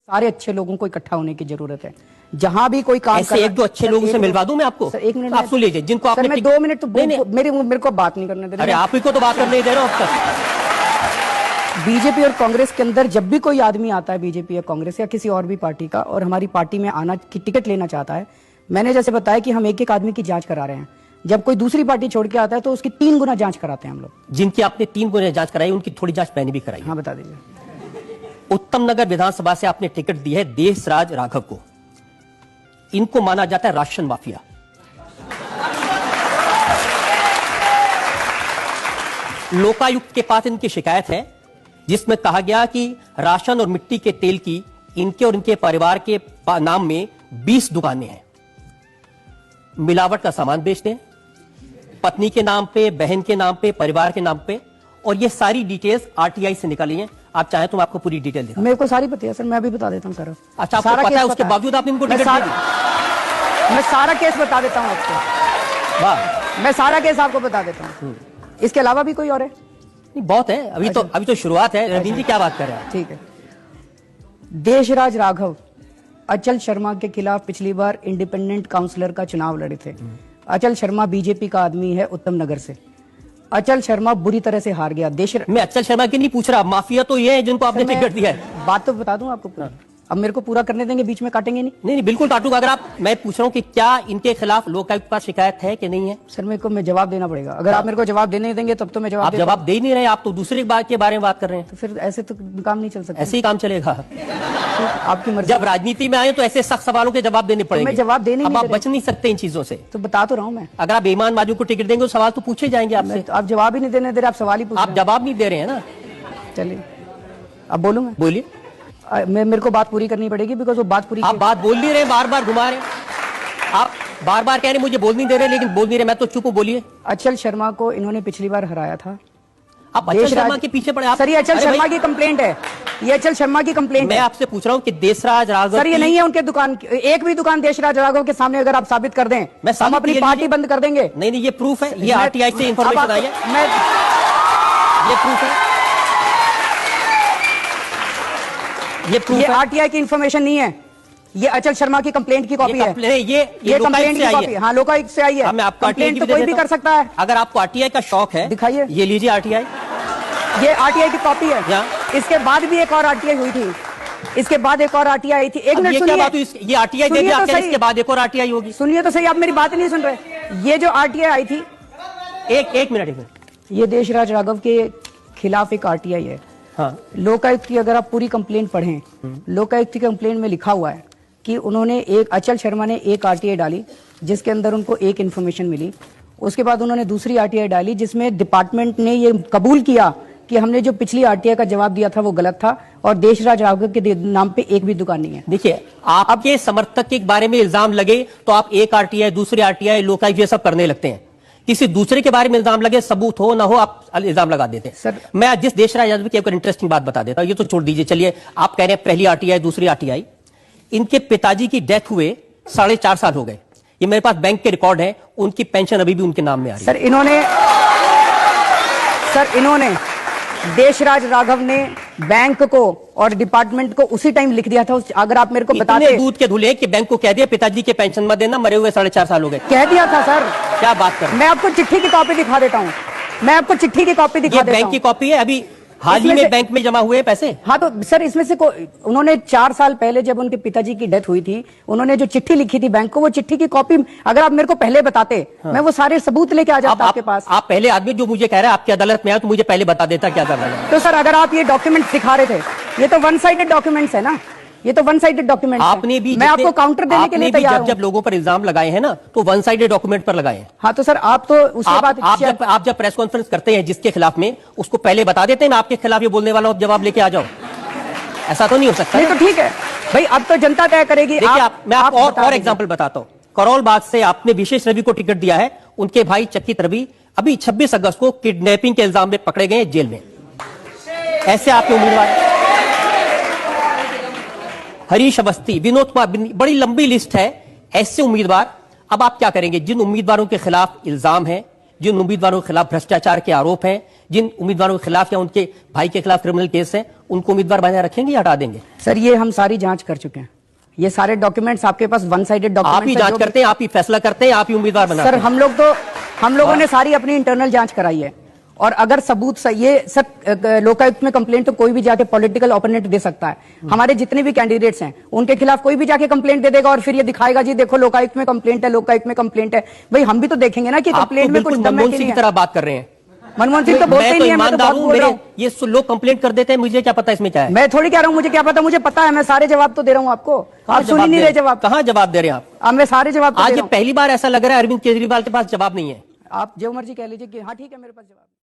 सारे अच्छे लोगों को इकट्ठा होने की जरूरत है। जहां भी कोई काम ऐसे एक दो अच्छे लोगों से मिलवा दूं मैं आपको। सर, 1 मिनट आप सुन लीजिए जिनको आपने। मैं 2 मिनट तो मेरे को बात नहीं करने दे रहे। अरे आप ही को तो बात करने दे रहे हो अब तक। बीजेपी और कांग्रेस के अंदर जब भी कोई आदमी आता है, बीजेपी या कांग्रेस या किसी और भी पार्टी का, और हमारी पार्टी में आना की टिकट लेना चाहता है, मैंने जैसे बताया कि हम एक एक आदमी की जांच करा रहे हैं। जब कोई दूसरी पार्टी छोड़ के आता है तो उसकी 3 गुना जांच कराते हैं हम लोग। जिनकी आपने 3 गुना जांच कराई उनकी थोड़ी जांच मैंने भी कराई। हाँ, बता दीजिए। उत्तम नगर विधानसभा से आपने टिकट दी है देशराज राघव को। इनको माना जाता है राशन माफिया। लोकायुक्त के पास इनकी शिकायत है जिसमें कहा गया कि राशन और मिट्टी के तेल की इनके और इनके परिवार के नाम में 20 दुकानें हैं। मिलावट का सामान बेचते हैं, पत्नी के नाम पे, बहन के नाम पे, परिवार के नाम पे, और ये सारी डिटेल्स आरटीआई से निकाली हैं। आप चाहें तो मैं आपको पूरी डिटेल दूं। मेरे को सारी पता है सर, मैं अभी बता देता हूं सर। अच्छा, आपको पता है उसके बावजूद आपने इनको टिकट दी? मैं सारा केस बता देता हूं आपको। वाह, मैं सारा केस आपको बता देता हूं। इसके अलावा भी कोई और है? नहीं, बहुत है। अभी तो शुरुआत है। रवींद्र जी क्या बात कर रहे हैं? ठीक है। देशराज राघव अचल शर्मा के खिलाफ पिछली बार इंडिपेंडेंट काउंसलर का चुनाव लड़े थे। अचल शर्मा बीजेपी का आदमी है उत्तम नगर से। अचल शर्मा बुरी तरह से हार गया। मैं अचल शर्मा की नहीं पूछ रहा, माफिया तो ये है जिनको आपने टिकट दिया है। बात तो बता दूं आपको। अब मेरे को पूरा करने देंगे, बीच में काटेंगे नहीं? नहीं, बिल्कुल काटूंगा। अगर मैं पूछ रहा हूँ कि क्या इनके खिलाफ लोकायुक्त पर शिकायत है कि नहीं है? सर, मैं जवाब देना पड़ेगा। अगर आप मेरे को जवाब देने देंगे तब तो मैं जवाब। आप जवाब दे नहीं रहे, आप तो दूसरी बात के बारे में बात कर रहे हैं। तो फिर ऐसे तो काम नहीं चल सकता। ऐसे ही काम चलेगा? आपकी मर्जी। जब राजनीति में आए तो ऐसे सख्त सवालों के जवाब देने पड़ेंगे। मैं जवाब देने अब आप बच नहीं सकते इन चीजों से। तो बता तो रहा हूँ मैं। अगर आप बेईमान बाजू को टिकट देंगे तो सवाल तो पूछे जाएंगे आपसे। तो आप जवाब ही नहीं देने दे रहे, आप सवाल ही पूछ रहे हैं। आप जवाब नहीं दे रहे हैं ना। चलिए, अब बोलूंगा। बोलिए। मेरे को बात पूरी करनी पड़ेगी, बिकॉज वो बात पूरी। आप बात बोल नहीं रहे, बार बार घुमा रहे। आप बार बार कह रहे मुझे बोल नहीं दे रहे, लेकिन बोल नहीं रहे। मैं तो चुप हूं, बोलिए। अचल शर्मा को इन्होंने पिछली बार हराया था। आप अचल शर्मा के पीछे पड़े। सर, ये अचल शर्मा की कंप्लेंट है। ये अचल शर्मा की कंप्लेंट। मैं आपसे पूछ रहा हूँ कि देशराज राघव। सर, ये नहीं है उनके दुकान। एक भी दुकान देशराज राघव के सामने अगर आप साबित कर दें, हम अपनी पार्टी बंद कर देंगे। नहीं, ये प्रूफ है। ये आरटीआई से इंफॉर्मेशन आई है। ये प्रूफ है। ये आरटीआई की इंफॉर्मेशन नहीं है, ये अचल शर्मा की कंप्लेंट की कॉपी है। ये कंप्लेंट की कॉपी। हाँ, लोकायुक्त से आई है। मैं आपको कंप्लेंट तो कोई भी कर सकता है। अगर आपको आरटीआई का शौक है, दिखाइए। ये लीजिए आरटीआई। ये आरटीआई की कॉपी है। इसके बाद भी एक और आरटीआई हुई थी। इसके बाद एक और आरटीआई आई थी। एक मिनट सुनिए। ये आरटीआई दे दिया, इसके बाद एक और आरटीआई होगी। सुनिए तो सही, आप मेरी बात नहीं सुन रहे। ये जो आरटीआई आई थी, एक मिनट, ये देशराज राघव के खिलाफ एक आरटीआई है। हाँ। लोकायुक्त की अगर आप पूरी कंप्लेंट पढ़ें, लोकायुक्त की कंप्लेंट में लिखा हुआ है कि उन्होंने अचल शर्मा ने एक आरटीआई डाली जिसके अंदर उनको एक इन्फॉर्मेशन मिली। उसके बाद उन्होंने दूसरी आरटीआई डाली जिसमें डिपार्टमेंट ने ये कबूल किया कि हमने जो पिछली आरटीआई का जवाब दिया था वो गलत था और देशराज राघव के नाम पे एक भी दुकान नहीं है। देखिए, आपके समर्थक के बारे में इल्जाम लगे तो आप एक आरटीआई, दूसरी आरटीआई, लोकायुक्त ये सब करने लगते हैं। किसी दूसरे के बारे में इल्जाम लगे, सबूत हो ना हो, आप इल्जाम लगा देते हैं। सर, मैं जिस देशराज यादव की एक इंटरेस्टिंग बात बता देता हूं, ये तो छोड़ दीजिए। चलिए, आप कह रहे हैं पहली आरटीआई, दूसरी आरटीआई। इनके पिताजी की डेथ हुए 4.5 साल हो गए। ये मेरे पास बैंक के रिकॉर्ड है, उनकी पेंशन अभी भी उनके नाम में आ रही है। सर, इन्होंने देशराज राघव ने बैंक को और डिपार्टमेंट को उसी टाइम लिख दिया था। अगर आप मेरे को बताते, दूध के धुले कि बैंक को कह दिया पिताजी के पेंशन मत देना, मरे हुए 4.5 साल हो गए। कह दिया था सर। क्या बात कर, मैं आपको चिट्ठी की कॉपी दिखा देता हूँ। मैं आपको चिट्ठी की कॉपी दिखा देता हूँ। बैंक की कॉपी है, अभी हाल ही में बैंक में जमा हुए पैसे। हाँ, तो सर इसमें से उन्होंने 4 साल पहले जब उनके पिताजी की डेथ हुई थी, उन्होंने जो चिट्ठी लिखी थी बैंक को, वो चिट्ठी की कॉपी अगर आप मेरे को पहले बताते, मैं वो सारे सबूत लेके आ जाता आपके पास। आप पहले आदमी जो मुझे कह रहा है आपकी अदालत में आया तो मुझे पहले बता देता क्या कर रहा है। तो सर, अगर आप ये डॉक्यूमेंट्स दिखा रहे थे, ये तो वन साइडेड डॉक्यूमेंट्स है ना। ये तो वन साइडेड डॉक्यूमेंट। आपने भी, मैं आपको काउंटर देने के लिए तैयार हूं। जब लोगों पर इल्जाम लगाए हैं ना, तो वन साइडेड डॉक्यूमेंट पर लगाए हैं। हाँ, तो सर आप तो उसके बाद आप जब प्रेस कॉन्फ्रेंस करते हैं जिसके खिलाफ में, उसको पहले बता देते हैं मैं आपके खिलाफ ये बोलने वाला हूं, जवाब लेके आ जाओ। ऐसा तो नहीं हो सकता। नहीं, तो ठीक है भाई, अब तो जनता तय करेगी। मैं आपको और एग्जाम्पल बताता हूँ। करोल बाग से आपने विशेष रवि को टिकट दिया है। उनके भाई चकित रवि अभी 26 अगस्त को किडनैपिंग के इल्जाम में पकड़े गए जेल में। ऐसे आपके उम्मीदवार हरीश अवस्थी, विनोद कुमार, बड़ी लंबी लिस्ट है ऐसे उम्मीदवार। अब आप क्या करेंगे? जिन उम्मीदवारों के खिलाफ इल्जाम है, जिन उम्मीदवारों के खिलाफ भ्रष्टाचार के आरोप हैं, जिन उम्मीदवारों के खिलाफ या उनके भाई के खिलाफ क्रिमिनल केस हैं, उनको उम्मीदवार बनाए रखेंगे या हटा देंगे? सर ये हम सारी जांच कर चुके हैं, ये सारे डॉक्यूमेंट्स आपके पास वन साइडेड डॉक्यूमेंट आप ही जांच करते हैं, आप ही फैसला करते हैं, आप ही उम्मीदवार बनाते हैं। सर हम लोगों ने सारी अपनी इंटरनल जांच कराई है, और अगर सबूत ये सर लोकायुक्त में कंप्लेंट तो कोई भी जाके पॉलिटिकल ओपोनेंट दे सकता है। हमारे जितने भी कैंडिडेट्स हैं उनके खिलाफ कोई भी जाके कंप्लेंट दे देगा और फिर ये दिखाएगा जी देखो लोकायुक्त में कंप्लेंट है, लोकायुक्त में कंप्लेंट है। भाई हम भी तो देखेंगे ना कि कंप्लेंट में कुछ मनमोहन सिंह की तरह बात कर रहे हैं। मनमोहन सिंह तो बोलते ही नहीं है, मैं तो बहुत बोल रहा हूं। ये लोग कंप्लेंट कर देते हैं, मुझे क्या पता इसमें क्या है। मैं थोड़ी कह रहा हूं मुझे क्या पता, मुझे पता है, मैं सारे जवाब तो दे रहा हूं आपको। आप सुन ही नहीं रहे जवाब। कहां जवाब दे रहे हैं आप? मैं सारे जवाब आज ये पहली बार ऐसा लग रहा है अरविंद केजरीवाल के पास जवाब नहीं है। आप जो मर्जी कह लीजिए कि हाँ ठीक है मेरे पास जवाब।